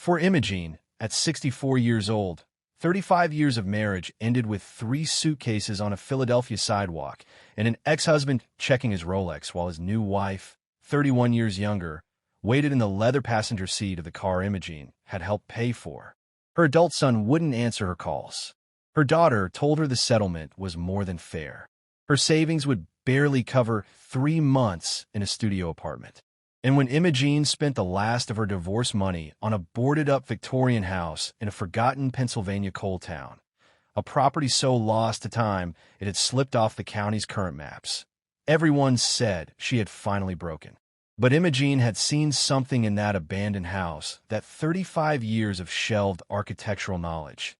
For Imogene, at 64 years old, 35 years of marriage ended with 3 suitcases on a Philadelphia sidewalk and an ex-husband checking his Rolex while his new wife, 31 years younger, waited in the leather passenger seat of the car Imogene had helped pay for. Her adult son wouldn't answer her calls. Her daughter told her the settlement was more than fair. Her savings would barely cover 3 months in a studio apartment. And when Imogene spent the last of her divorce money on a boarded-up Victorian house in a forgotten Pennsylvania coal town, a property so lost to time it had slipped off the county's current maps, everyone said she had finally broken. But Imogene had seen something in that abandoned house that 35 years of shelved architectural knowledge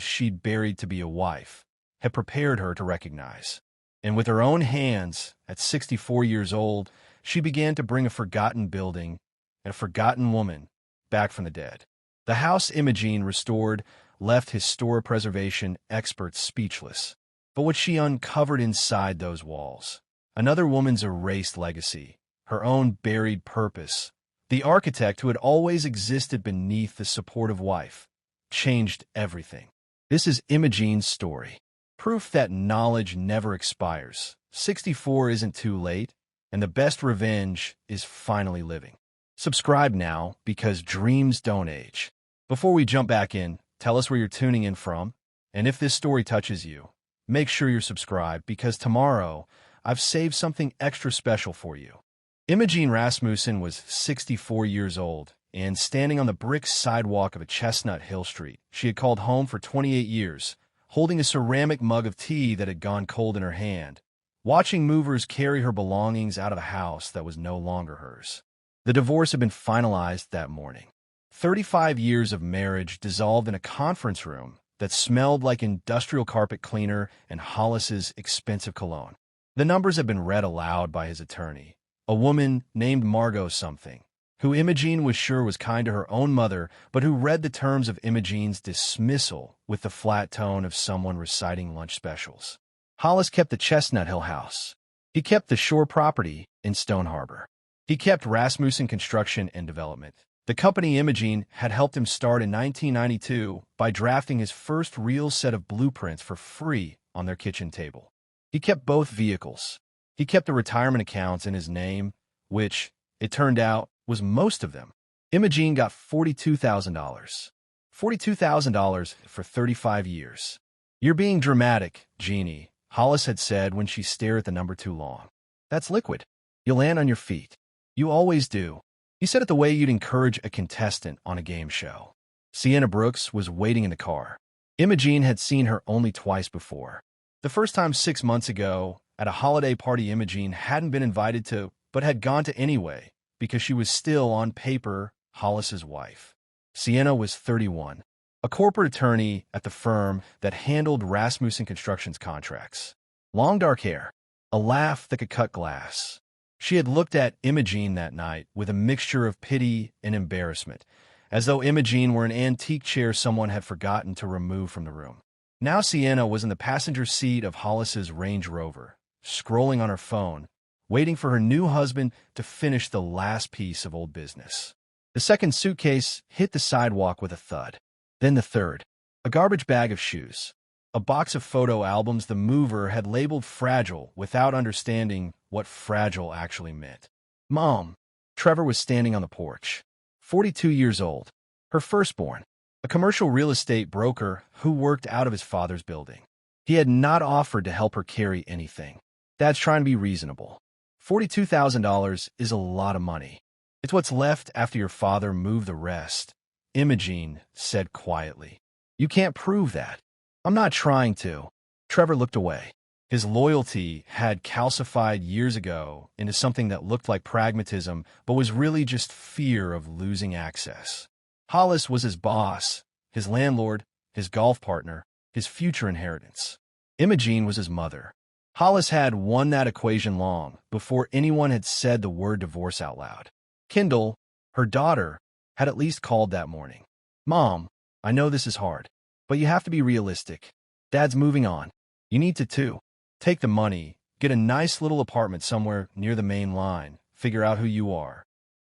she'd buried to be a wife, had prepared her to recognize. And with her own hands, at 64 years old, she began to bring a forgotten building and a forgotten woman back from the dead. The house Imogene restored left historic preservation experts speechless. But what she uncovered inside those walls, another woman's erased legacy, her own buried purpose, the architect who had always existed beneath the supportive wife, changed everything. This is Imogene's story. Proof that knowledge never expires. 64 isn't too late, and the best revenge is finally living. Subscribe now, because dreams don't age. Before we jump back in, tell us where you're tuning in from, and if this story touches you, make sure you're subscribed, because tomorrow I've saved something extra special for you. Imogene Rasmussen was 64 years old, and standing on the brick sidewalk of a Chestnut Hill street she had called home for 28 years, holding a ceramic mug of tea that had gone cold in her hand, watching movers carry her belongings out of a house that was no longer hers. The divorce had been finalized that morning. 35 years of marriage dissolved in a conference room that smelled like industrial carpet cleaner and Hollis's expensive cologne. The numbers had been read aloud by his attorney, a woman named Margot something, who Imogene was sure was kind to her own mother, but who read the terms of Imogene's dismissal with the flat tone of someone reciting lunch specials. Hollis kept the Chestnut Hill house. He kept the shore property in Stone Harbor. He kept Rasmussen Construction and Development, the company Imogene had helped him start in 1992 by drafting his first real set of blueprints for free on their kitchen table. He kept both vehicles. He kept the retirement accounts in his name, which, it turned out, was most of them. Imogene got $42,000. $42,000 for 35 years. "You're being dramatic, Jeannie," Hollis had said when she stared at the number too long. "That's liquid. You'll land on your feet. You always do." He said it the way you'd encourage a contestant on a game show. Sienna Brooks was waiting in the car. Imogene had seen her only twice before. The first time 6 months ago, at a holiday party Imogene hadn't been invited to, but had gone to anyway, because she was still, on paper, Hollis's wife. Sienna was 31. A corporate attorney at the firm that handled Rasmussen Construction's contracts. Long dark hair, a laugh that could cut glass. She had looked at Imogene that night with a mixture of pity and embarrassment, as though Imogene were an antique chair someone had forgotten to remove from the room. Now Sienna was in the passenger seat of Hollis's Range Rover, scrolling on her phone, waiting for her new husband to finish the last piece of old business. The second suitcase hit the sidewalk with a thud. Then the third, a garbage bag of shoes, a box of photo albums the mover had labeled fragile without understanding what fragile actually meant. Mom. Trevor was standing on the porch, 42 years old, her firstborn, a commercial real estate broker who worked out of his father's building. He had not offered to help her carry anything. Dad's trying to be reasonable. $42,000 is a lot of money. It's what's left after your father moved the rest, Imogene said quietly. You can't prove that. I'm not trying to. Trevor looked away. His loyalty had calcified years ago into something that looked like pragmatism, but was really just fear of losing access. Hollis was his boss, his landlord, his golf partner, his future inheritance. Imogene was his mother. Hollis had won that equation long before anyone had said the word divorce out loud. Kendall, her daughter, had at least called that morning. Mom, I know this is hard, but you have to be realistic. Dad's moving on. You need to too. Take the money, get a nice little apartment somewhere near the main line, figure out who you are.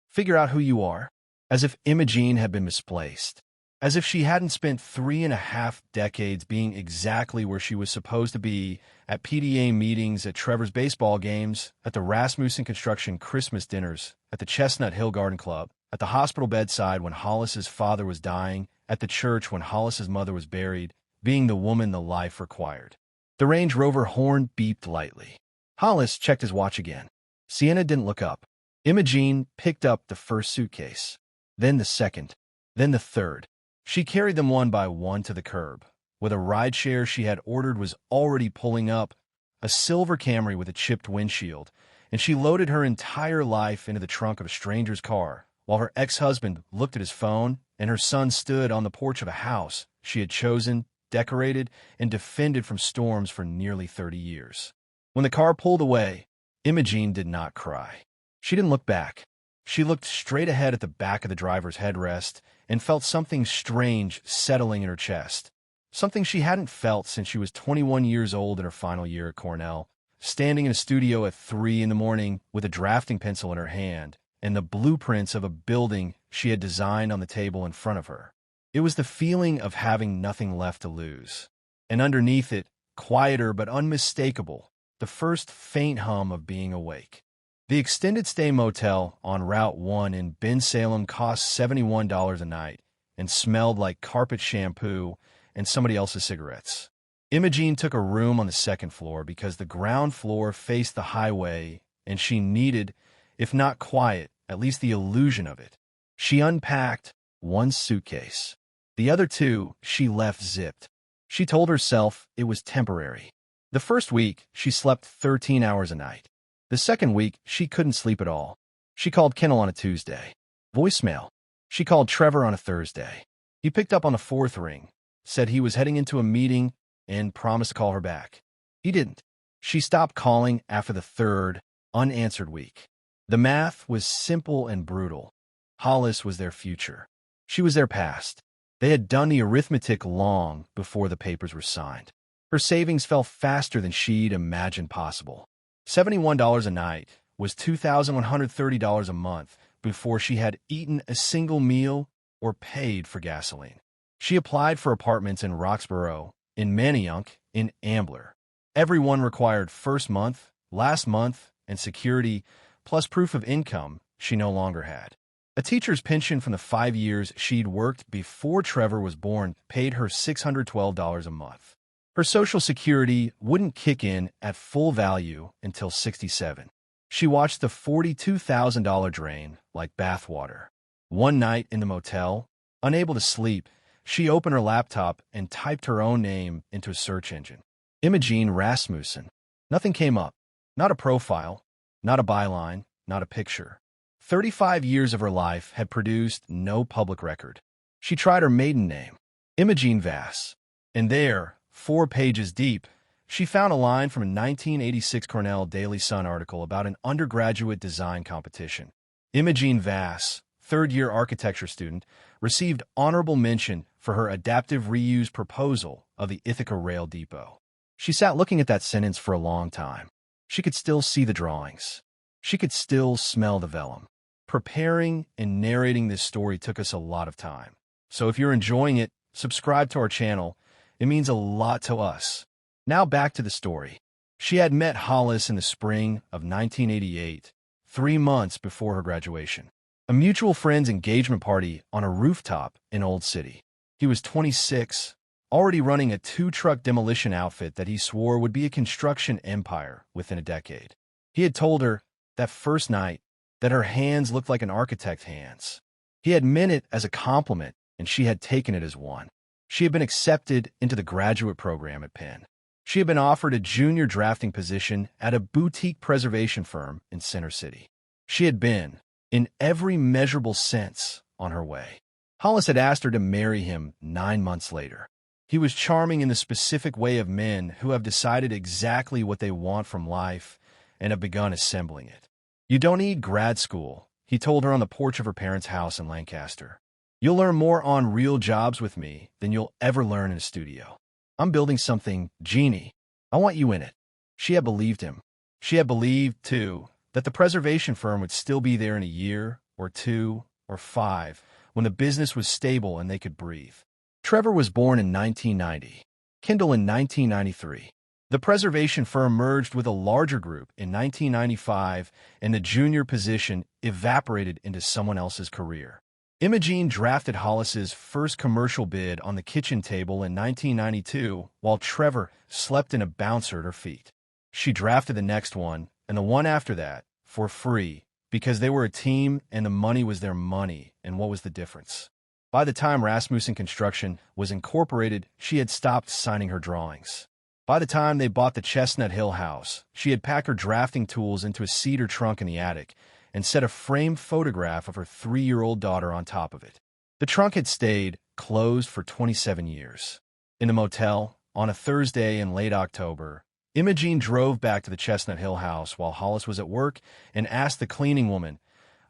Figure out who you are? as if Imogene had been misplaced, as if she hadn't spent 3.5 decades being exactly where she was supposed to be, at PTA meetings, at Trevor's baseball games, at the Rasmussen Construction Christmas dinners, at the Chestnut Hill Garden Club, at the hospital bedside when Hollis's father was dying, at the church when Hollis's mother was buried, being the woman the life required. The Range Rover horn beeped lightly. Hollis checked his watch again. Sienna didn't look up. Imogene picked up the first suitcase, then the second, then the third. She carried them one by one to the curb. With a rideshare she had ordered was already pulling up, a silver Camry with a chipped windshield, and she loaded her entire life into the trunk of a stranger's car, while her ex-husband looked at his phone and her son stood on the porch of a house she had chosen, decorated, and defended from storms for nearly 30 years. When the car pulled away, Imogene did not cry. She didn't look back. She looked straight ahead at the back of the driver's headrest and felt something strange settling in her chest, something she hadn't felt since she was 21 years old in her final year at Cornell, standing in a studio at 3 in the morning with a drafting pencil in her hand and the blueprints of a building she had designed on the table in front of her. It was the feeling of having nothing left to lose, and underneath it, quieter but unmistakable, the first faint hum of being awake. The extended stay motel on Route 1 in Bensalem cost $71 a night and smelled like carpet shampoo and somebody else's cigarettes. Imogene took a room on the second floor because the ground floor faced the highway and she needed, if not quiet, at least the illusion of it. She unpacked one suitcase. The other two she left zipped. She told herself it was temporary. The first week, she slept 13 hours a night. The second week, she couldn't sleep at all. She called Kendall on a Tuesday. Voicemail. She called Trevor on a Thursday. He picked up on the fourth ring, said he was heading into a meeting, and promised to call her back. He didn't. She stopped calling after the third, unanswered week. The math was simple and brutal. Hollis was their future. She was their past. They had done the arithmetic long before the papers were signed. Her savings fell faster than she'd imagined possible. $71 a night was $2,130 a month before she had eaten a single meal or paid for gasoline. She applied for apartments in Roxborough, in Manayunk, in Ambler. Everyone required first month, last month, and security, plus proof of income she no longer had. A teacher's pension from the 5 years she'd worked before Trevor was born paid her $612 a month. Her Social Security wouldn't kick in at full value until 67. She watched the $42,000 drain like bathwater. One night in the motel, unable to sleep, she opened her laptop and typed her own name into a search engine. Imogene Rasmussen. Nothing came up. Not a profile, not a byline, not a picture. 35 years of her life had produced no public record. She tried her maiden name, Imogene Vass, and there, 4 pages deep, she found a line from a 1986 Cornell Daily Sun article about an undergraduate design competition. Imogene Vass, third-year architecture student, received honorable mention for her adaptive reuse proposal of the Ithaca Rail Depot. She sat looking at that sentence for a long time. She could still see the drawings. She could still smell the vellum. Preparing and narrating this story took us a lot of time. So if you're enjoying it, subscribe to our channel. It means a lot to us. Now back to the story. She had met Hollis in the spring of 1988, 3 months before her graduation. A mutual friend's engagement party on a rooftop in Old City. He was 26, already running a 2-truck demolition outfit that he swore would be a construction empire within a decade. He had told her, that first night, that her hands looked like an architect's hands. He had meant it as a compliment, and she had taken it as one. She had been accepted into the graduate program at Penn. She had been offered a junior drafting position at a boutique preservation firm in Center City. She had been, in every measurable sense, on her way. Hollis had asked her to marry him 9 months later. He was charming in the specific way of men who have decided exactly what they want from life and have begun assembling it. "You don't need grad school," he told her on the porch of her parents' house in Lancaster. "You'll learn more on real jobs with me than you'll ever learn in a studio. I'm building something, Jeannie. I want you in it." She had believed him. She had believed, too, that the preservation firm would still be there in a year or two or 5, when the business was stable and they could breathe. Trevor was born in 1990, Kindle in 1993. The preservation firm merged with a larger group in 1995, and the junior position evaporated into someone else's career. Imogene drafted Hollis's first commercial bid on the kitchen table in 1992, while Trevor slept in a bouncer at her feet. She drafted the next one, and the one after that, for free, because they were a team and the money was their money, and what was the difference? By the time Rasmussen Construction was incorporated, she had stopped signing her drawings. By the time they bought the Chestnut Hill house, she had packed her drafting tools into a cedar trunk in the attic and set a framed photograph of her 3-year-old daughter on top of it. The trunk had stayed closed for 27 years. In the motel, on a Thursday in late October, Imogene drove back to the Chestnut Hill house while Hollis was at work and asked the cleaning woman,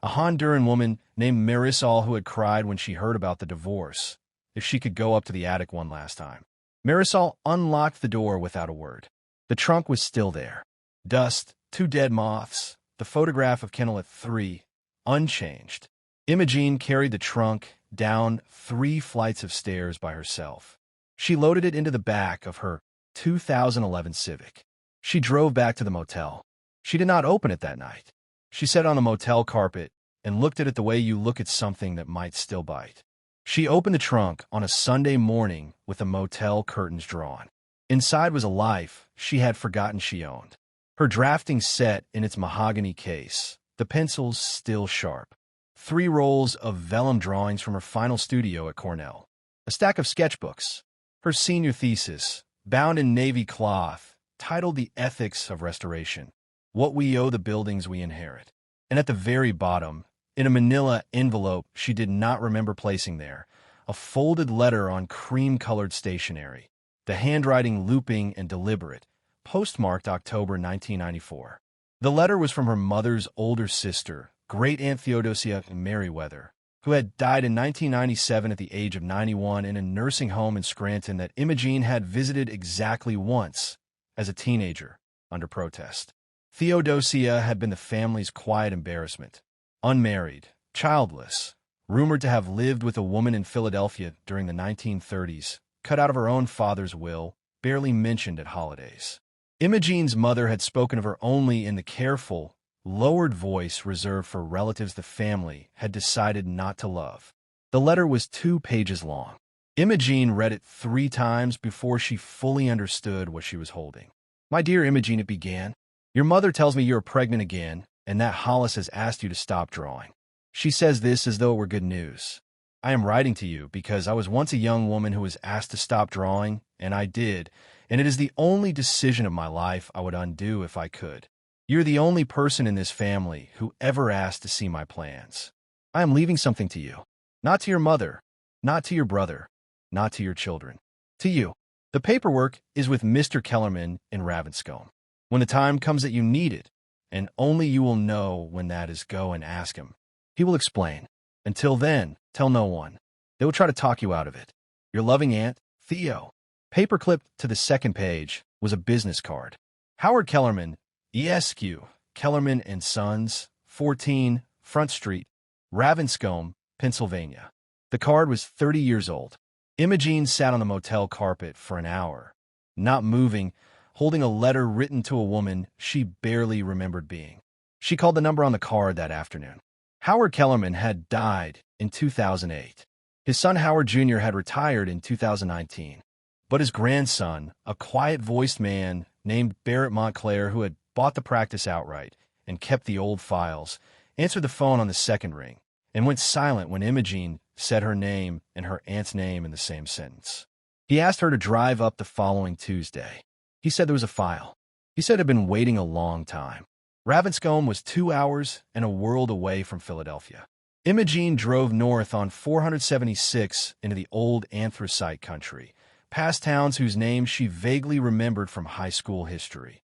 a Honduran woman named Marisol who had cried when she heard about the divorce, if she could go up to the attic one last time. Marisol unlocked the door without a word. The trunk was still there. Dust, 2 dead moths, the photograph of Kendall at 3, unchanged. Imogene carried the trunk down 3 flights of stairs by herself. She loaded it into the back of her 2011 Civic. She drove back to the motel. She did not open it that night. She sat on the motel carpet and looked at it the way you look at something that might still bite. She opened the trunk on a Sunday morning with the motel curtains drawn. Inside was a life she had forgotten she owned. Her drafting set in its mahogany case, the pencils still sharp. 3 rolls of vellum drawings from her final studio at Cornell. A stack of sketchbooks. Her senior thesis, bound in navy cloth, titled The Ethics of Restoration, What We Owe the Buildings We Inherit. And at the very bottom, in a manila envelope she did not remember placing there, a folded letter on cream-colored stationery, the handwriting looping and deliberate, postmarked October 1994. The letter was from her mother's older sister, Great-Aunt Theodosia Merriweather, who had died in 1997 at the age of 91 in a nursing home in Scranton that Imogene had visited exactly once as a teenager under protest. Theodosia had been the family's quiet embarrassment. Unmarried, childless, rumored to have lived with a woman in Philadelphia during the 1930s, cut out of her own father's will, barely mentioned at holidays. Imogene's mother had spoken of her only in the careful, lowered voice reserved for relatives the family had decided not to love. The letter was 2 pages long. Imogene read it 3 times before she fully understood what she was holding. "My dear Imogene," it began, "your mother tells me you are pregnant again, and that Hollis has asked you to stop drawing. She says this as though it were good news. I am writing to you because I was once a young woman who was asked to stop drawing, and I did, and it is the only decision of my life I would undo if I could. You're the only person in this family who ever asked to see my plans. I am leaving something to you. Not to your mother, not to your brother, not to your children. To you. The paperwork is with Mr. Kellerman in Ravenscombe. When the time comes that you need it, and only you will know when that is, go and ask him. He will explain. Until then, tell no one. They will try to talk you out of it. Your loving aunt, Theo." Paperclipped to the second page was a business card. Howard Kellerman, ESQ, Kellerman and Sons, 14 Front Street, Ravenscombe, Pennsylvania. The card was 30 years old. Imogene sat on the motel carpet for an hour, not moving, holding a letter written to a woman she barely remembered being. She called the number on the card that afternoon. Howard Kellerman had died in 2008. His son Howard Jr. had retired in 2019. But his grandson, a quiet-voiced man named Barrett Montclair who had bought the practice outright and kept the old files, answered the phone on the second ring and went silent when Imogene said her name and her aunt's name in the same sentence. He asked her to drive up the following Tuesday. He said there was a file. He said it had been waiting a long time. Ravenscombe was 2 hours and a world away from Philadelphia. Imogene drove north on 476 into the old anthracite country, past towns whose names she vaguely remembered from high school history.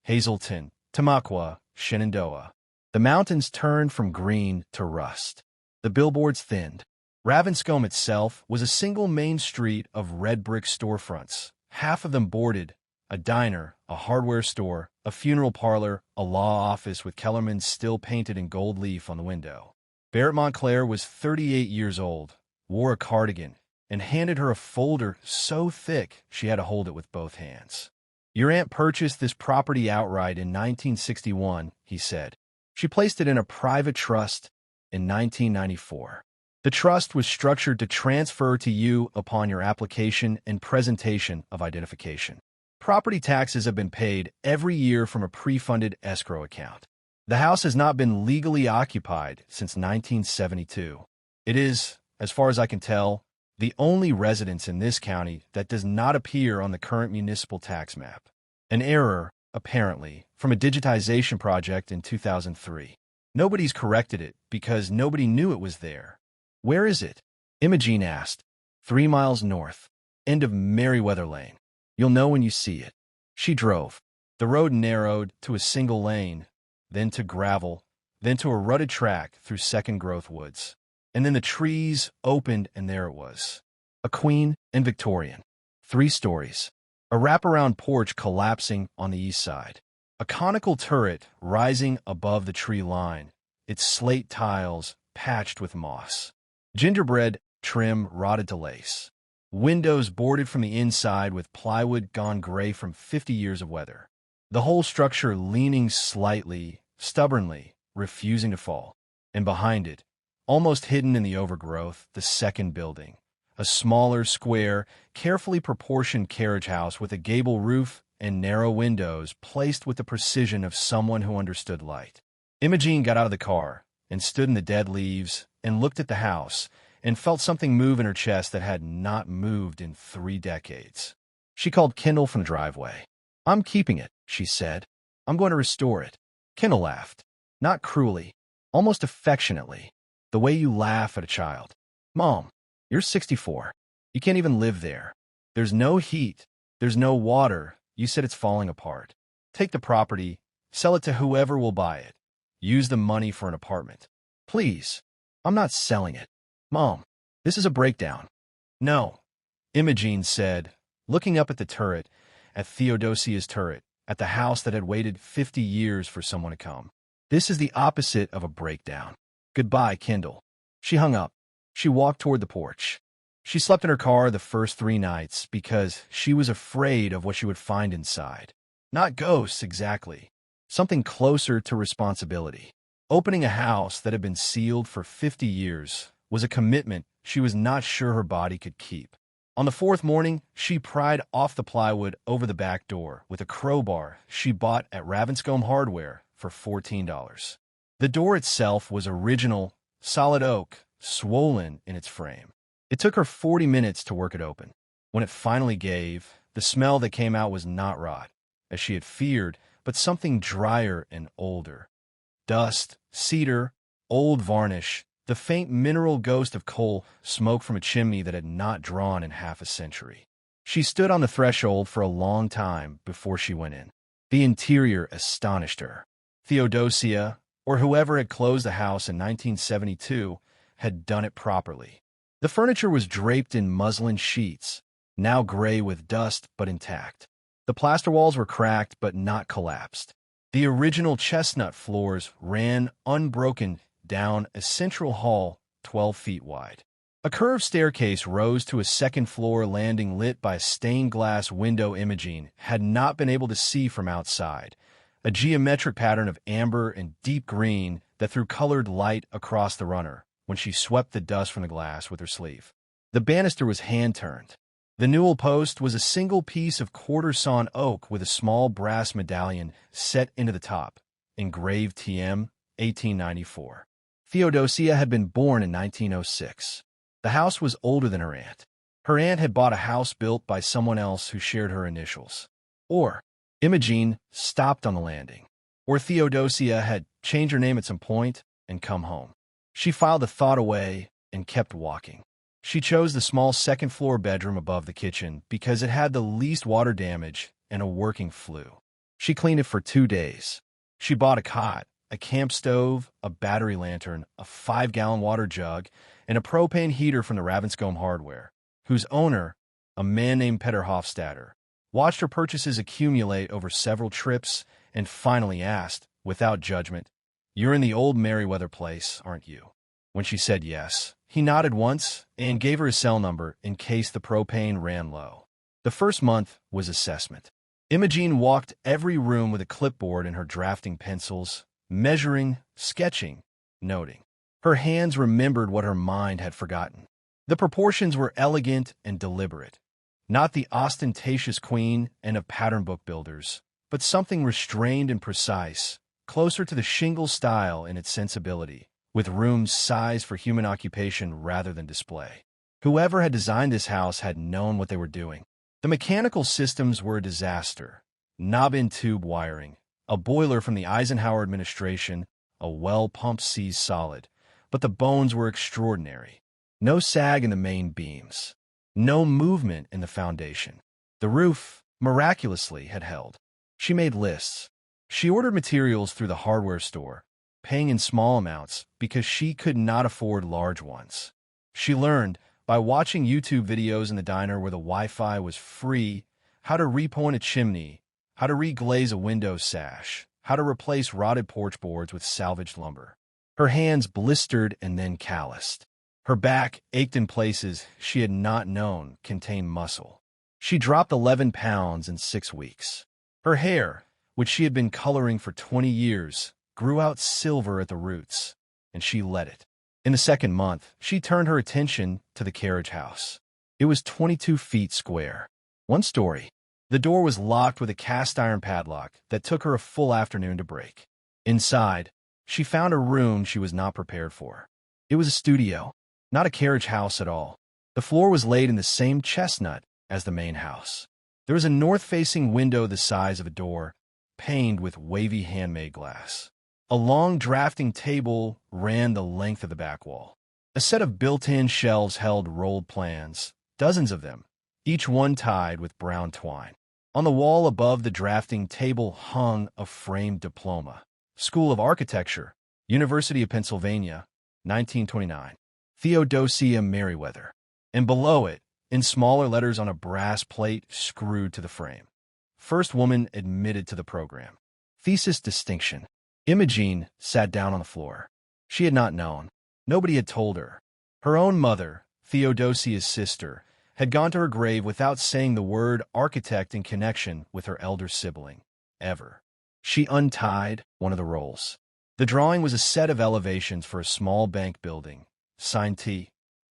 Hazleton, Tamaqua, Shenandoah. The mountains turned from green to rust. The billboards thinned. Ravenscombe itself was a single main street of red brick storefronts, half of them boarded, a diner, a hardware store, a funeral parlor, a law office with Kellerman's still painted in gold leaf on the window. Barrett Montclair was 38 years old, wore a cardigan, and handed her a folder so thick she had to hold it with both hands. "Your aunt purchased this property outright in 1961, he said. She placed it in a private trust in 1994. The trust was structured to transfer to you upon your application and presentation of identification. Property taxes have been paid every year from a pre-funded escrow account. The house has not been legally occupied since 1972. It is, as far as I can tell, the only residence in this county that does not appear on the current municipal tax map. An error, apparently, from a digitization project in 2003. Nobody's corrected it because nobody knew it was there. Where is it?" Imogene asked. 3 miles north, end of Meriwether Lane. You'll know when you see it." She drove. The road narrowed to a single lane, then to gravel, then to a rutted track through second-growth woods. And then the trees opened, and there it was. A queen and Victorian. 3 stories. A wraparound porch collapsing on the east side. A conical turret rising above the tree line, its slate tiles patched with moss. Gingerbread trim rotted to lace. Windows boarded from the inside with plywood gone gray from 50 years of weather. The whole structure leaning slightly, stubbornly, refusing to fall. And behind it, almost hidden in the overgrowth, the second building. A smaller, square, carefully proportioned carriage house with a gable roof and narrow windows placed with the precision of someone who understood light. Imogene got out of the car and stood in the dead leaves and looked at the house and felt something move in her chest that had not moved in 3 decades. She called Kendall from the driveway. "I'm keeping it," she said. "I'm going to restore it." Kendall laughed. Not cruelly, almost affectionately, the way you laugh at a child. "Mom, you're 64. You can't even live there. There's no heat. There's no water. You said it's falling apart. Take the property, sell it to whoever will buy it. Use the money for an apartment. Please, I'm not selling it. Mom, this is a breakdown." "No," Imogene said, looking up at the turret, at Theodosia's turret, at the house that had waited 50 years for someone to come. "This is the opposite of a breakdown. Goodbye, Kendall." She hung up. She walked toward the porch. She slept in her car the first 3 nights because she was afraid of what she would find inside. Not ghosts, exactly. Something closer to responsibility. Opening a house that had been sealed for 50 years was a commitment she was not sure her body could keep. On the 4th morning, she pried off the plywood over the back door with a crowbar she bought at Ravenscombe Hardware for $14. The door itself was original, solid oak, swollen in its frame. It took her 40 minutes to work it open. When it finally gave, the smell that came out was not rot, as she had feared, but something drier and older. Dust, cedar, old varnish, the faint mineral ghost of coal smoke from a chimney that had not drawn in half a century. She stood on the threshold for a long time before she went in. The interior astonished her. Theodosia, or whoever had closed the house in 1972, had done it properly. The furniture was draped in muslin sheets, now gray with dust but intact. The plaster walls were cracked but not collapsed. The original chestnut floors ran unbroken down a central hall 12 feet wide. A curved staircase rose to a second-floor landing lit by a stained glass window Imogene had not been able to see from outside, a geometric pattern of amber and deep green that threw colored light across the runner when she swept the dust from the glass with her sleeve. The banister was hand-turned. The newel post was a single piece of quarter-sawn oak with a small brass medallion set into the top, engraved TM 1894. Theodosia had been born in 1906. The house was older than her aunt. Her aunt had bought a house built by someone else who shared her initials. Or Imogene stopped on the landing. Or Theodosia had changed her name at some point and come home. She filed the thought away and kept walking. She chose the small second-floor bedroom above the kitchen because it had the least water damage and a working flue. She cleaned it for 2 days. She bought a cot, a camp stove, a battery lantern, a 5-gallon water jug, and a propane heater from the Ravenscombe Hardware, whose owner, a man named Peter Hofstadter, watched her purchases accumulate over several trips and finally asked, without judgment, "You're in the old Meriwether place, aren't you?" When she said yes, he nodded once and gave her his cell number in case the propane ran low. The first month was assessment. Imogene walked every room with a clipboard and her drafting pencils, measuring, sketching, noting. Her hands remembered what her mind had forgotten. The proportions were elegant and deliberate, not the ostentatious queen and of pattern book builders, but something restrained and precise, closer to the shingle style in its sensibility, with rooms sized for human occupation rather than display. Whoever had designed this house had known what they were doing. The mechanical systems were a disaster. Knob-and-tube wiring, a boiler from the Eisenhower administration, a well-pumped seized solid, but the bones were extraordinary. No sag in the main beams. No movement in the foundation. The roof, miraculously, had held. She made lists. She ordered materials through the hardware store, paying in small amounts because she could not afford large ones. She learned, by watching YouTube videos in the diner where the Wi-Fi was free, how to repoint a chimney, how to reglaze a window sash, how to replace rotted porch boards with salvaged lumber. Her hands blistered and then calloused. Her back ached in places she had not known contained muscle. She dropped 11 pounds in 6 weeks. Her hair, which she had been coloring for 20 years, grew out silver at the roots, and she let it. In the second month, she turned her attention to the carriage house. It was 22 feet square. 1 story. The door was locked with a cast-iron padlock that took her a full afternoon to break. Inside, she found a room she was not prepared for. It was a studio, not a carriage house at all. The floor was laid in the same chestnut as the main house. There was a north-facing window the size of a door, paned with wavy handmade glass. A long drafting table ran the length of the back wall. A set of built-in shelves held rolled plans, dozens of them, each one tied with brown twine. On the wall above the drafting table hung a framed diploma. School of Architecture, University of Pennsylvania, 1929. Theodosia Merriweather. And below it, in smaller letters on a brass plate screwed to the frame, first woman admitted to the program. Thesis distinction. Imogene sat down on the floor. She had not known. Nobody had told her. Her own mother, Theodosia's sister, had gone to her grave without saying the word architect in connection with her elder sibling, ever. She untied one of the rolls. The drawing was a set of elevations for a small bank building, signed T.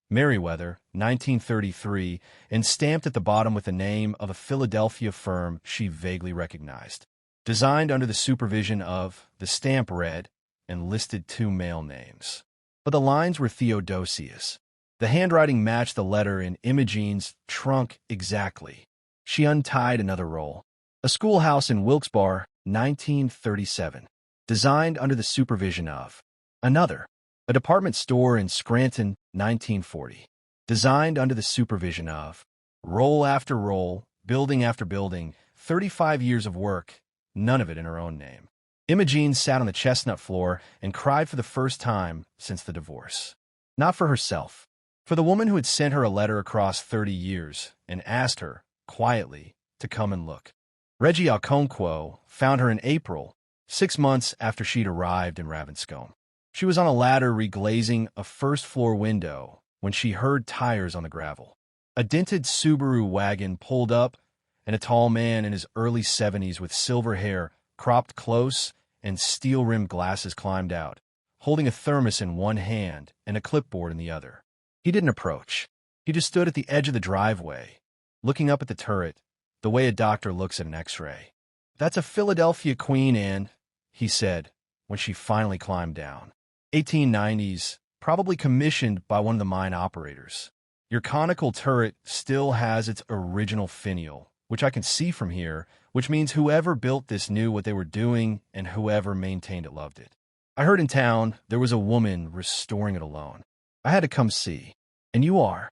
Merriweather, 1933, and stamped at the bottom with the name of a Philadelphia firm she vaguely recognized. Designed under the supervision of, the stamp read, and listed 2 male names. But the lines were Theodosia's. The handwriting matched the letter in Imogene's trunk exactly. She untied another roll. A schoolhouse in Wilkes-Barre, 1937. Designed under the supervision of. Another. A department store in Scranton, 1940. Designed under the supervision of. Roll after roll, building after building, 35 years of work, none of it in her own name. Imogene sat on the chestnut floor and cried for the first time since the divorce. Not for herself. For the woman who had sent her a letter across 30 years and asked her, quietly, to come and look. Reggie Alconquo found her in April, 6 months after she'd arrived in Ravenscombe. She was on a ladder reglazing a first-floor window when she heard tires on the gravel. A dented Subaru wagon pulled up, and a tall man in his early 70s with silver hair, cropped close, and steel-rimmed glasses climbed out, holding a thermos in one hand and a clipboard in the other. He didn't approach. He just stood at the edge of the driveway, looking up at the turret, the way a doctor looks at an X-ray. "That's a Philadelphia Queen, Anne," he said, when she finally climbed down. 1890s, probably commissioned by one of the mine operators. Your conical turret still has its original finial, which I can see from here, which means whoever built this knew what they were doing and whoever maintained it loved it. I heard in town there was a woman restoring it alone. I had to come see. And you are?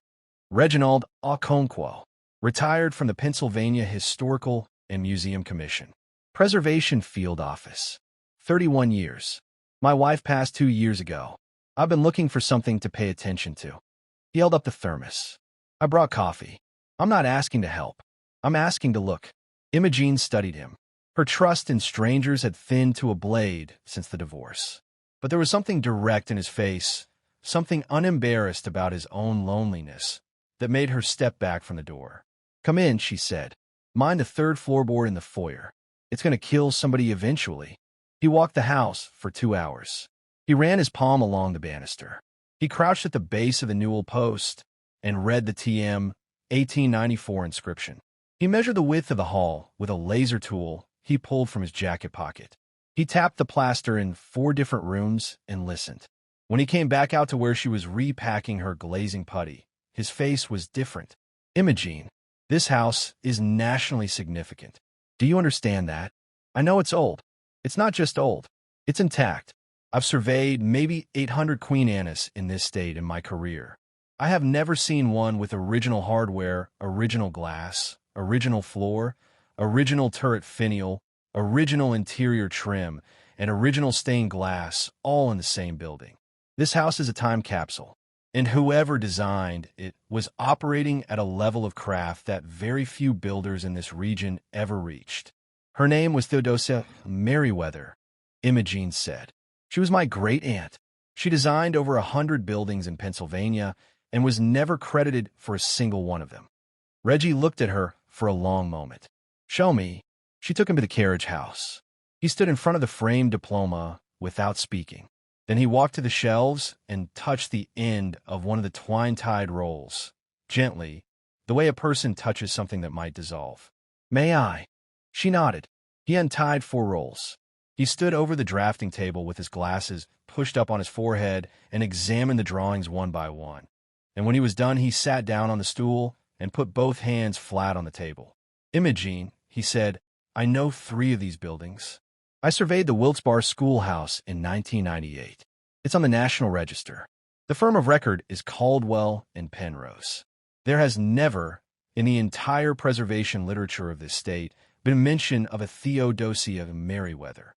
Reginald Okonkwo, retired from the Pennsylvania Historical and Museum Commission. Preservation Field Office. 31 years. My wife passed 2 years ago. I've been looking for something to pay attention to. He held up the thermos. I brought coffee. I'm not asking to help. I'm asking to look. Imogene studied him. Her trust in strangers had thinned to a blade since the divorce. But there was something direct in his face, something unembarrassed about his own loneliness, that made her step back from the door. "Come in," she said. "Mind the third floorboard in the foyer. It's going to kill somebody eventually." He walked the house for 2 hours. He ran his palm along the banister. He crouched at the base of the newel post and read the TM 1894 inscription. He measured the width of the hall with a laser tool he pulled from his jacket pocket. He tapped the plaster in 4 different rooms and listened. When he came back out to where she was repacking her glazing putty, his face was different. "Imogene, this house is nationally significant. Do you understand that? I know it's old. It's not just old. It's intact. I've surveyed maybe 800 Queen Annes in this state in my career. I have never seen one with original hardware, original glass, original floor, original turret finial, original interior trim, and original stained glass all in the same building. This house is a time capsule, and whoever designed it was operating at a level of craft that very few builders in this region ever reached." "Her name was Theodosia Merriweather," Imogene said. "She was my great-aunt. She designed over 100 buildings in Pennsylvania and was never credited for a single one of them." Reggie looked at her for a long moment. "Show me." She took him to the carriage house. He stood in front of the framed diploma without speaking. Then he walked to the shelves and touched the end of one of the twine-tied rolls, gently, the way a person touches something that might dissolve. "May I?" She nodded. He untied 4 rolls. He stood over the drafting table with his glasses pushed up on his forehead and examined the drawings one by one. And when he was done, he sat down on the stool and put both hands flat on the table. "Imogene," he said, "I know 3 of these buildings. I surveyed the Wilkes-Barre Schoolhouse in 1998. It's on the National Register. The firm of record is Caldwell and Penrose. There has never, in the entire preservation literature of this state, been mention of a Theodosia Merriweather.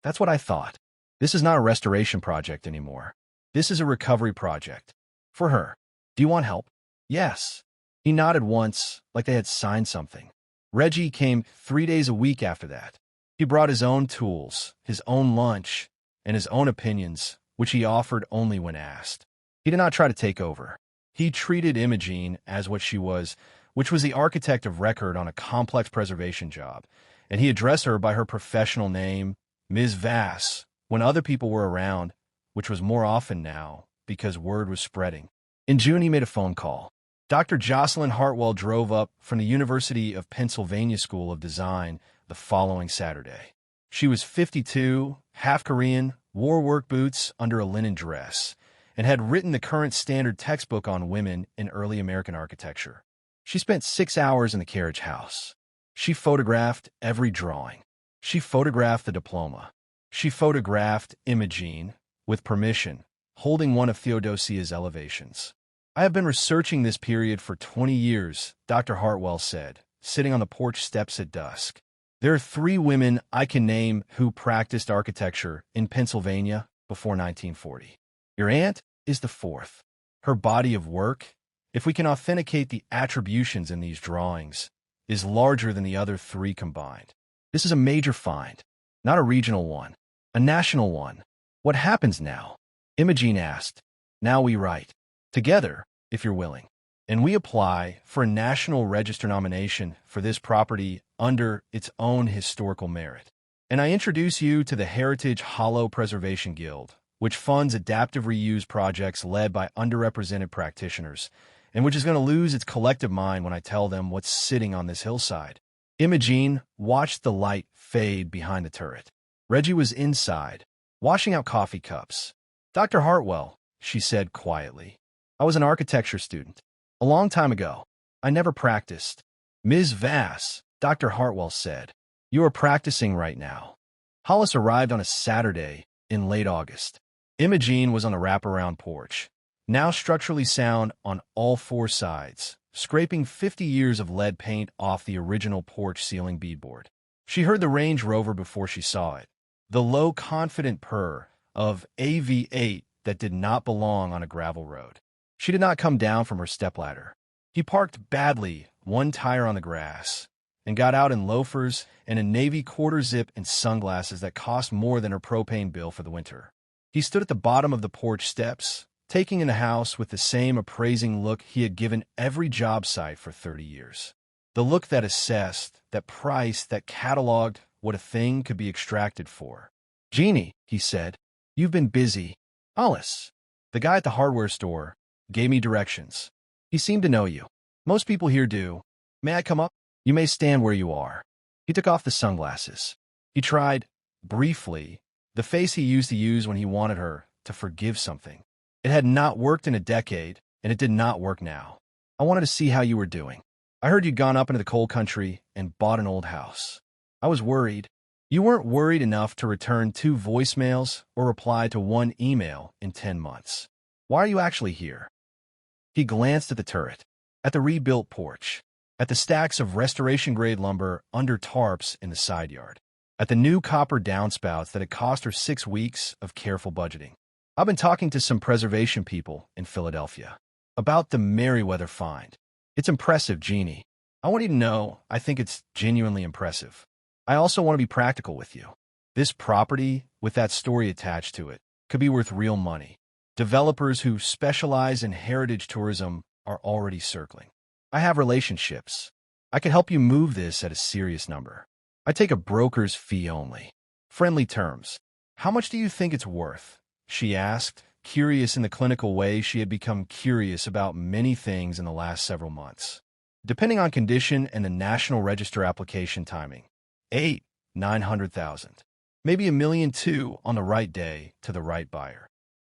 That's what I thought. This is not a restoration project anymore. This is a recovery project. For her. Do you want help?" "Yes." He nodded once, like they had signed something. Reggie came 3 days a week after that. He brought his own tools, his own lunch, and his own opinions, which he offered only when asked. He did not try to take over. He treated Imogene as what she was, which was the architect of record on a complex preservation job, and he addressed her by her professional name, Ms. Vass, when other people were around, which was more often now, because word was spreading. In June, he made a phone call. Dr. Jocelyn Hartwell drove up from the University of Pennsylvania School of Design the following Saturday. She was 52, half Korean, wore work boots under a linen dress, and had written the current standard textbook on women in early American architecture. She spent 6 hours in the carriage house. She photographed every drawing. She photographed the diploma. She photographed Imogene, with permission, holding one of Theodosia's elevations. "I have been researching this period for 20 years, Dr. Hartwell said, sitting on the porch steps at dusk. There are 3 women I can name who practiced architecture in Pennsylvania before 1940. Your aunt is the 4th. Her body of work, if we can authenticate the attributions in these drawings, is larger than the other 3 combined. This is a major find, not a regional one, a national one. What happens now?" Imogene asked. "Now we write. Together, if you're willing. And we apply for a National Register nomination for this property under its own historical merit. And I introduce you to the Heritage Hollow Preservation Guild, which funds adaptive reuse projects led by underrepresented practitioners, and which is going to lose its collective mind when I tell them what's sitting on this hillside." Imogene watched the light fade behind the turret. Reggie was inside, washing out coffee cups. "Dr. Hartwell," she said quietly, "I was an architecture student. A long time ago. I never practiced." "Ms. Vass," Dr. Hartwell said, "you are practicing right now." Hollis arrived on a Saturday in late August. Imogene was on the wraparound porch, now structurally sound on all 4 sides, scraping 50 years of lead paint off the original porch ceiling beadboard. She heard the Range Rover before she saw it, the low, confident purr of a V8 that did not belong on a gravel road. She did not come down from her stepladder. He parked badly, one tire on the grass, and got out in loafers and a navy quarter-zip and sunglasses that cost more than her propane bill for the winter. He stood at the bottom of the porch steps, taking in the house with the same appraising look he had given every job site for 30 years. The look that assessed, that priced, that cataloged what a thing could be extracted for. "Jeannie," he said, "you've been busy." "Alice." The guy at the hardware store gave me directions. "He seemed to know you. Most people here do. May I come up?" "You may stand where you are." He took off the sunglasses. He tried, briefly, the face he used to use when he wanted her to forgive something. It had not worked in a decade, and it did not work now. "I wanted to see how you were doing. I heard you'd gone up into the coal country and bought an old house. I was worried." "You weren't worried enough to return 2 voicemails or reply to 1 email in 10 months. Why are you actually here?" He glanced at the turret, at the rebuilt porch, at the stacks of restoration-grade lumber under tarps in the side yard, at the new copper downspouts that had cost her 6 weeks of careful budgeting. "I've been talking to some preservation people in Philadelphia about the Merriweather find. It's impressive, Jeannie. I want you to know I think it's genuinely impressive. I also want to be practical with you. This property, with that story attached to it, could be worth real money. Developers who specialize in heritage tourism are already circling. I have relationships. I could help you move this at a serious number. I take a broker's fee only. Friendly terms. How much do you think it's worth?" she asked, curious in the clinical way she had become curious about many things in the last several months. "Depending on condition and the National Register application timing. 900,000. Maybe $1.2 million on the right day to the right buyer.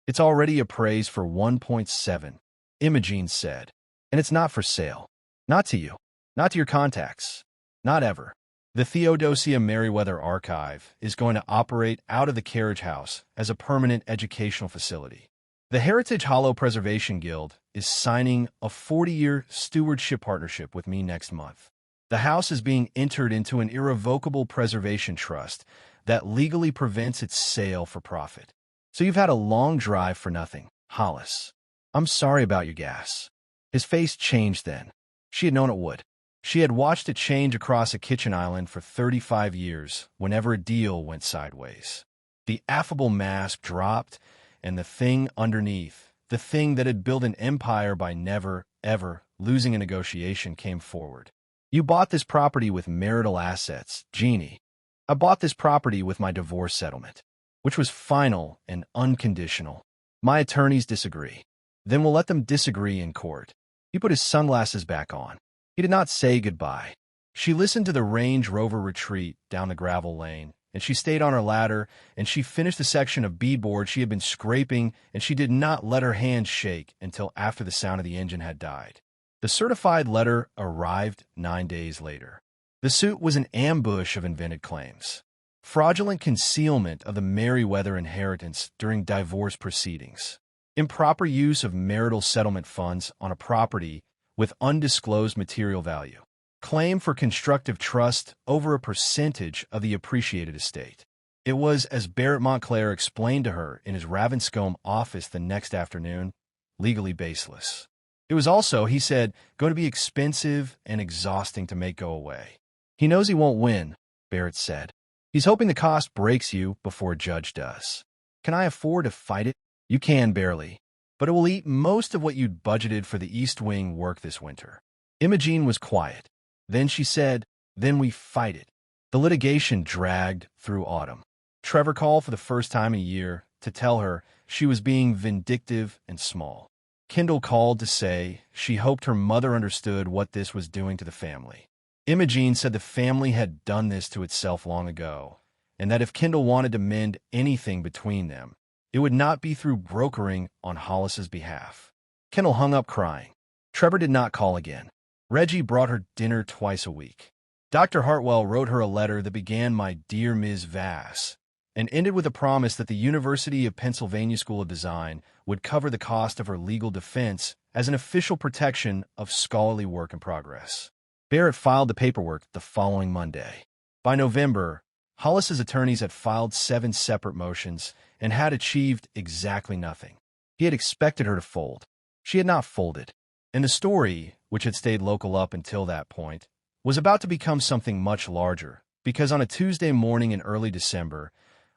It's already appraised for 1.7, Imogene said. And it's not for sale. Not to you. Not to your contacts. Not ever. The Theodosia Merriweather Archive is going to operate out of the carriage house as a permanent educational facility. The Heritage Hollow Preservation Guild is signing a 40-year stewardship partnership with me next month. The house is being entered into an irrevocable preservation trust that legally prevents its sale for profit. So you've had a long drive for nothing, Hollis. I'm sorry about your gas." His face changed then. She had known it would. She had watched it change across a kitchen island for 35 years whenever a deal went sideways. The affable mask dropped, and the thing underneath, the thing that had built an empire by never, ever losing a negotiation, came forward. "You bought this property with marital assets, Jeannie. I bought this property with my divorce settlement, which was final and unconditional. My attorneys disagree. Then we'll let them disagree in court." He put his sunglasses back on. He did not say goodbye. She listened to the Range Rover retreat down the gravel lane, and she stayed on her ladder, and she finished the section of beadboard she had been scraping, and she did not let her hands shake until after the sound of the engine had died. The certified letter arrived 9 days later. The suit was an ambush of invented claims. Fraudulent concealment of the Merriweather inheritance during divorce proceedings. Improper use of marital settlement funds on a property with undisclosed material value. Claim for constructive trust over a percentage of the appreciated estate. It was, as Barrett Montclair explained to her in his Ravenscombe office the next afternoon, legally baseless. It was also, he said, going to be expensive and exhausting to make go away. "He knows he won't win," Barrett said. "He's hoping the cost breaks you before a judge does." "Can I afford to fight it?" "You can, barely. But it will eat most of what you'd budgeted for the East Wing work this winter." Imogene was quiet. Then she said, "Then we fight it." The litigation dragged through autumn. Trevor called for the first time in a year to tell her she was being vindictive and small. Kendall called to say she hoped her mother understood what this was doing to the family. Imogene said the family had done this to itself long ago, and that if Kendall wanted to mend anything between them, it would not be through brokering on Hollis's behalf. Kendall hung up crying. Trevor did not call again. Reggie brought her dinner twice a week. Dr. Hartwell wrote her a letter that began, "My dear Ms. Vass," and ended with a promise that the University of Pennsylvania School of Design would cover the cost of her legal defense as an official protection of scholarly work in progress. Barrett filed the paperwork the following Monday. By November, Hollis's attorneys had filed 7 separate motions and had achieved exactly nothing. He had expected her to fold. She had not folded. And the story, which had stayed local up until that point, was about to become something much larger, because on a Tuesday morning in early December,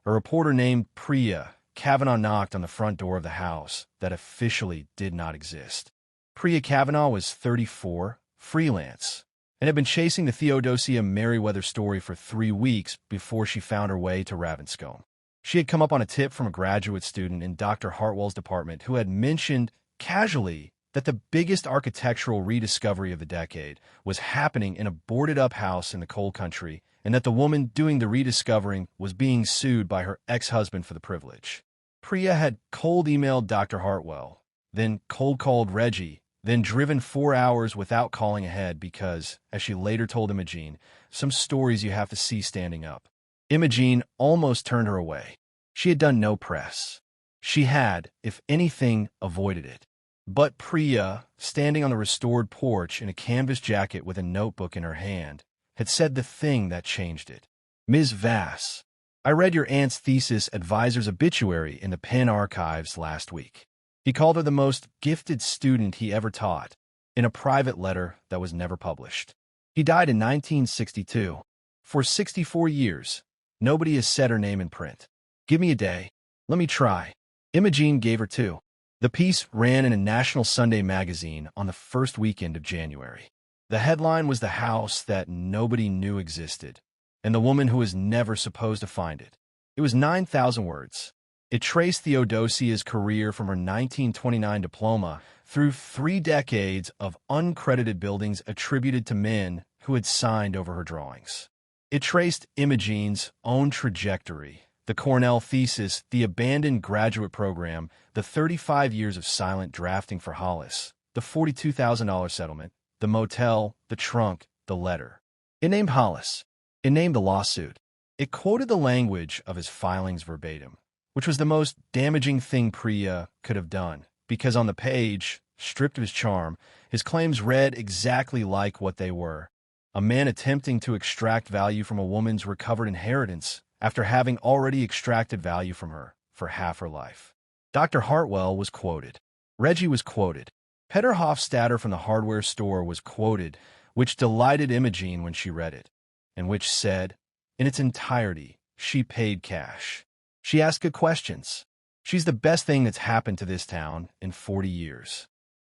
a reporter named Priya Kavanaugh knocked on the front door of the house that officially did not exist. Priya Kavanaugh was 34, freelance, and had been chasing the Theodosia Merriweather story for 3 weeks before she found her way to Ravenscombe. She had come up on a tip from a graduate student in Dr. Hartwell's department who had mentioned casually that the biggest architectural rediscovery of the decade was happening in a boarded-up house in the coal country, and that the woman doing the rediscovering was being sued by her ex-husband for the privilege. Priya had cold emailed Dr. Hartwell, then cold called Reggie, then driven 4 hours without calling ahead because, as she later told Imogene, some stories you have to see standing up. Imogene almost turned her away. She had done no press. She had, if anything, avoided it. But Priya, standing on the restored porch in a canvas jacket with a notebook in her hand, had said the thing that changed it. "Ms. Vass, I read your aunt's thesis advisor's obituary in the Penn archives last week." He called her the most gifted student he ever taught, in a private letter that was never published. He died in 1962. For 64 years, nobody has said her name in print. "Give me a day. Let me try." Imogene gave her 2. The piece ran in a national Sunday magazine on the first weekend of January. The headline was "The House That Nobody Knew Existed," and the woman who was never supposed to find it. It was 9,000 words. It traced Theodosia's career from her 1929 diploma through 3 decades of uncredited buildings attributed to men who had signed over her drawings. It traced Imogene's own trajectory, the Cornell thesis, the abandoned graduate program, the 35 years of silent drafting for Hollis, the $42,000 settlement, the motel, the trunk, the letter. It named Hollis. It named the lawsuit. It quoted the language of his filings verbatim, which was the most damaging thing Priya could have done, because on the page, stripped of his charm, his claims read exactly like what they were: a man attempting to extract value from a woman's recovered inheritance after having already extracted value from her for half her life. Dr. Hartwell was quoted. Reggie was quoted. Peter Hofstadter from the hardware store was quoted, which delighted Imogene when she read it, and which said, in its entirety, she paid cash. She asked good questions. She's the best thing that's happened to this town in 40 years.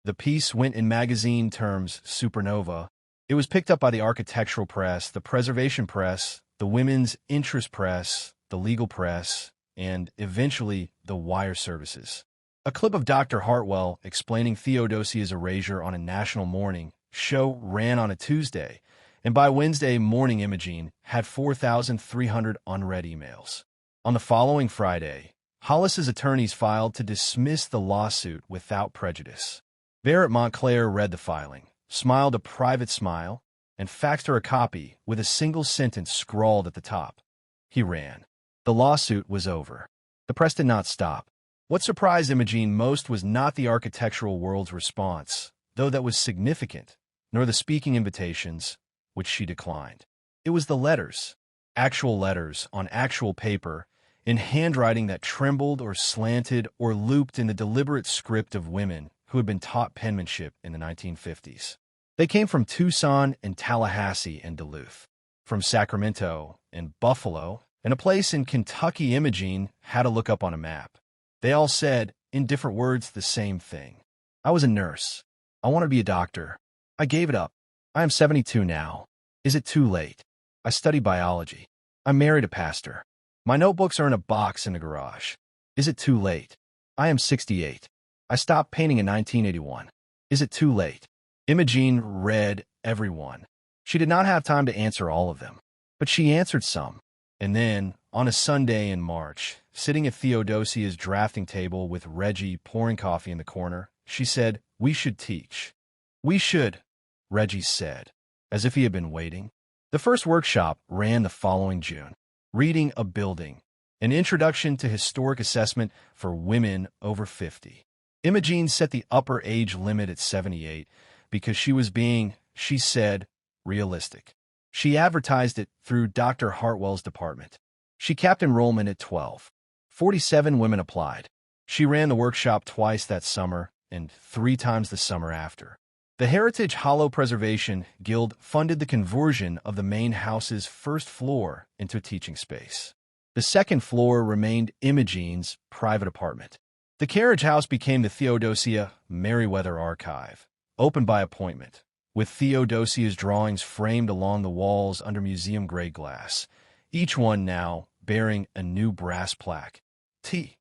The piece went in magazine terms supernova. It was picked up by the architectural press, the preservation press, the women's interest press, the legal press, and, eventually, the wire services. A clip of Dr. Hartwell explaining Theodosia's erasure on a national morning show ran on a Tuesday, and by Wednesday morning Imogene had 4,300 unread emails. On the following Friday, Hollis's attorneys filed to dismiss the lawsuit without prejudice. Barrett Montclair read the filing, smiled a private smile, and faxed her a copy with a single sentence scrawled at the top. He ran. The lawsuit was over. The press did not stop. What surprised Imogene most was not the architectural world's response, though that was significant, nor the speaking invitations, which she declined. It was the letters, actual letters on actual paper, in handwriting that trembled or slanted or looped in the deliberate script of women who had been taught penmanship in the 1950s. They came from Tucson and Tallahassee and Duluth, from Sacramento and Buffalo, and a place in Kentucky Imogene had to look up on a map. They all said, in different words, the same thing. I was a nurse. I wanted to be a doctor. I gave it up. I am 72 now. Is it too late? I study biology. I married a pastor. My notebooks are in a box in the garage. Is it too late? I am 68. I stopped painting in 1981. Is it too late? Imogene read every one. She did not have time to answer all of them, but she answered some. And then, on a Sunday in March, sitting at Theodosia's drafting table with Reggie pouring coffee in the corner, she said, "We should teach." "We should," Reggie said, as if he had been waiting. The first workshop ran the following June. Reading a Building, an introduction to historic assessment for women over 50. Imogene set the upper age limit at 78 because she was being, she said, realistic. She advertised it through Dr. Hartwell's department. She capped enrollment at 12. 47 women applied. She ran the workshop twice that summer and 3 times the summer after. The Heritage Hollow Preservation Guild funded the conversion of the main house's first floor into a teaching space. The second floor remained Imogene's private apartment. The carriage house became the Theodosia Merriweather Archive, open by appointment, with Theodosia's drawings framed along the walls under museum-grade glass, each one now bearing a new brass plaque. T.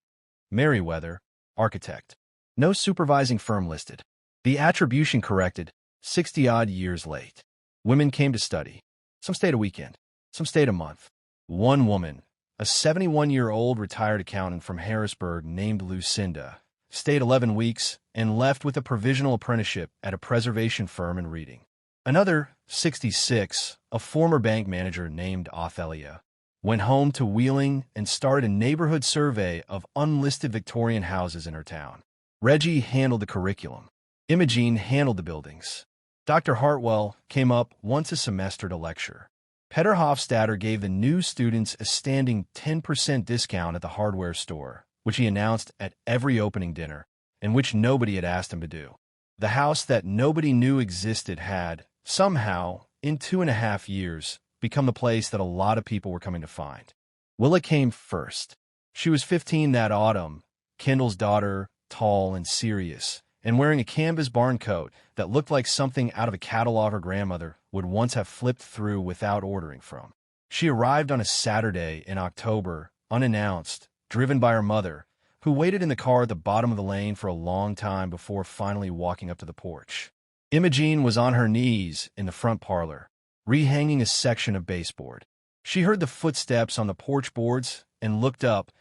Merriweather, architect. No supervising firm listed. The attribution corrected, 60-odd years late. Women came to study. Some stayed a weekend. Some stayed a month. One woman, a 71-year-old retired accountant from Harrisburg named Lucinda, stayed 11 weeks and left with a provisional apprenticeship at a preservation firm in Reading. Another, 66, a former bank manager named Othelia, went home to Wheeling and started a neighborhood survey of unlisted Victorian houses in her town. Reggie handled the curriculum. Imogene handled the buildings. Dr. Hartwell came up once a semester to lecture. Peter Hofstadter gave the new students a standing 10% discount at the hardware store, which he announced at every opening dinner, and which nobody had asked him to do. The house that nobody knew existed had, somehow, in 2.5 years, become the place that a lot of people were coming to find. Willa came first. She was 15 that autumn, Kendall's daughter, tall and serious, and wearing a canvas barn coat that looked like something out of a catalog her grandmother would once have flipped through without ordering from. She arrived on a Saturday in October, unannounced, driven by her mother, who waited in the car at the bottom of the lane for a long time before finally walking up to the porch. Imogene was on her knees in the front parlor, rehanging a section of baseboard. She heard the footsteps on the porch boards and looked up,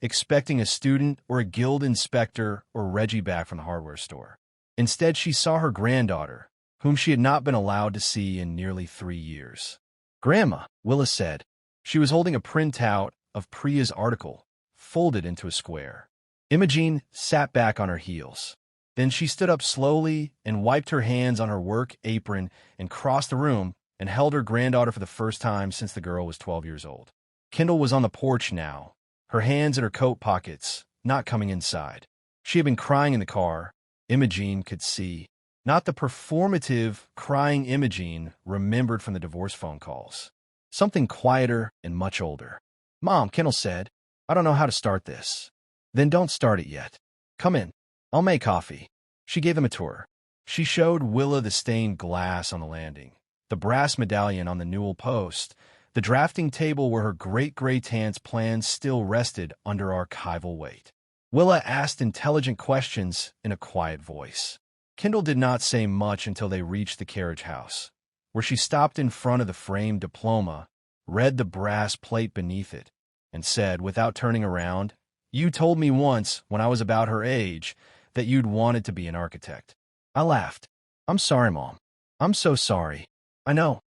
expecting a student or a guild inspector or Reggie back from the hardware store. Instead, she saw her granddaughter, whom she had not been allowed to see in nearly 3 years. "Grandma," Willa said. She was holding a printout of Priya's article, folded into a square. Imogene sat back on her heels. Then she stood up slowly and wiped her hands on her work apron and crossed the room and held her granddaughter for the first time since the girl was 12 years old. Kendall was on the porch now, her hands in her coat pockets, not coming inside. She had been crying in the car, Imogene could see. Not the performative, crying Imogene remembered from the divorce phone calls. Something quieter and much older. "Mom," Kendall said, "I don't know how to start this." "Then don't start it yet. Come in. I'll make coffee." She gave them a tour. She showed Willa the stained glass on the landing, the brass medallion on the newel post, the drafting table where her great-great-aunt's plans still rested under archival weight. Willa asked intelligent questions in a quiet voice. Kendall did not say much until they reached the carriage house, where she stopped in front of the framed diploma, read the brass plate beneath it, and said, without turning around, "You told me once, when I was about her age, that you'd wanted to be an architect." I laughed. "I'm sorry, Mom. I'm so sorry." "I know,"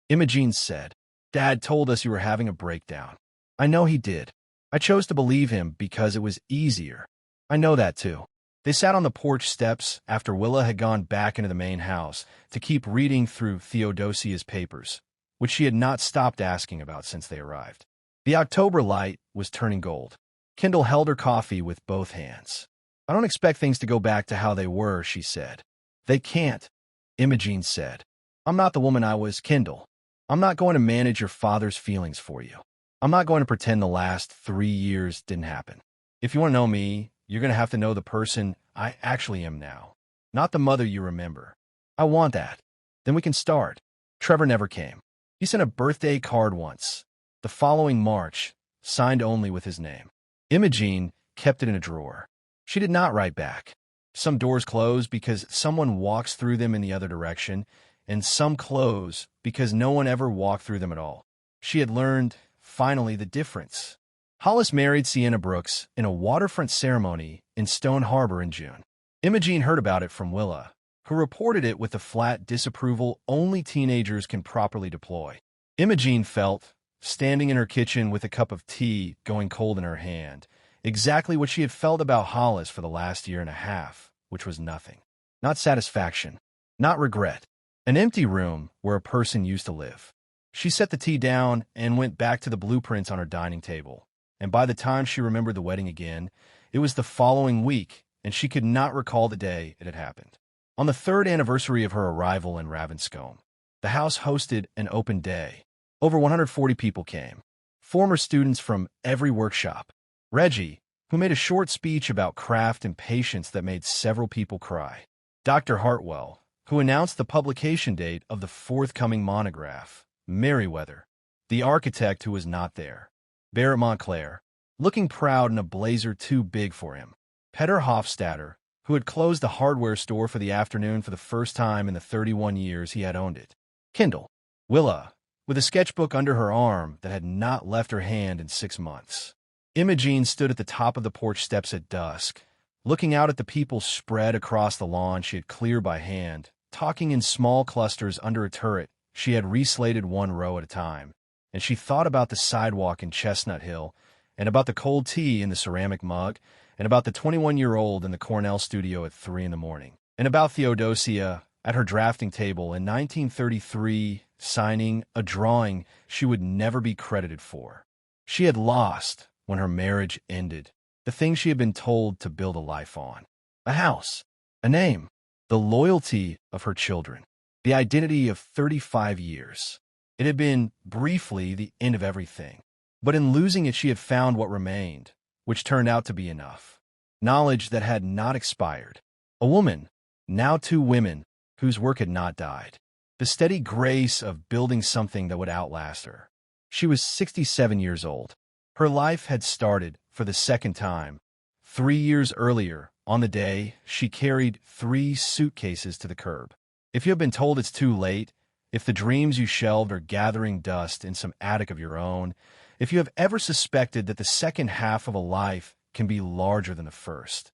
Imogene said. "Dad told us you were having a breakdown." "I know he did. I chose to believe him because it was easier." "I know that, too." They sat on the porch steps after Willa had gone back into the main house to keep reading through Theodosia's papers, which she had not stopped asking about since they arrived. The October light was turning gold. Kendall held her coffee with both hands. "I don't expect things to go back to how they were," she said. "They can't," Imogene said. "I'm not the woman I was, Kendall. I'm not going to manage your father's feelings for you. I'm not going to pretend the last 3 years didn't happen. If you want to know me, you're going to have to know the person I actually am now, not the mother you remember. I want that. Then we can start." Trevor never came. He sent a birthday card once, the following March, signed only with his name. Imogene kept it in a drawer. She did not write back. Some doors close because someone walks through them in the other direction, and some close because no one ever walked through them at all. She had learned, finally, the difference. Hollis married Sienna Brooks in a waterfront ceremony in Stone Harbor in June. Imogene heard about it from Willa, who reported it with the flat disapproval only teenagers can properly deploy. Imogene felt, standing in her kitchen with a cup of tea going cold in her hand, exactly what she had felt about Hollis for the last 1.5 years, which was nothing. Not satisfaction. Not regret. An empty room where a person used to live. She set the tea down and went back to the blueprints on her dining table. And by the time she remembered the wedding again, it was the following week, and she could not recall the day it had happened. On the 3rd anniversary of her arrival in Ravenscombe, the house hosted an open day. Over 140 people came. former students from every workshop. Reggie, who made a short speech about craft and patience that made several people cry. Dr. Hartwell, who announced the publication date of the forthcoming monograph. Merriweather, the architect who was not there. Barrett Montclair, looking proud in a blazer too big for him. Peter Hofstadter, who had closed the hardware store for the afternoon for the first time in the 31 years he had owned it. Kindle. Willa, with a sketchbook under her arm that had not left her hand in 6 months. Imogene stood at the top of the porch steps at dusk, looking out at the people spread across the lawn she had cleared by hand, talking in small clusters under a turret she had reslated one row at a time. And she thought about the sidewalk in Chestnut Hill, and about the cold tea in the ceramic mug, and about the 21-year-old in the Cornell studio at 3 in the morning, and about Theodosia at her drafting table in 1933 signing a drawing she would never be credited for. She had lost, when her marriage ended, the thing she had been told to build a life on. A house, a name, the loyalty of her children, the identity of 35 years. It had been, briefly, the end of everything. But in losing it she had found what remained, which turned out to be enough. Knowledge that had not expired. A woman, now 2 women, whose work had not died. The steady grace of building something that would outlast her. She was 67 years old. Her life had started, for the second time, 3 years earlier, on the day she carried 3 suitcases to the curb. If you have been told it's too late, if the dreams you shelved are gathering dust in some attic of your own, if you have ever suspected that the second half of a life can be larger than the first,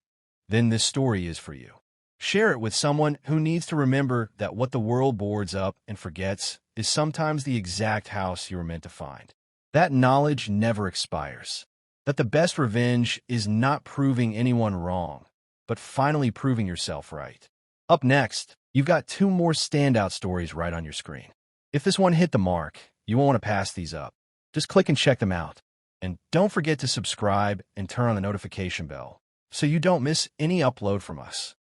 then this story is for you. Share it with someone who needs to remember that what the world boards up and forgets is sometimes the exact house you were meant to find. That knowledge never expires. That the best revenge is not proving anyone wrong, but finally proving yourself right. Up next, you've got 2 more standout stories right on your screen. If this one hit the mark, you won't want to pass these up. Just click and check them out. And don't forget to subscribe and turn on the notification bell so you don't miss any upload from us.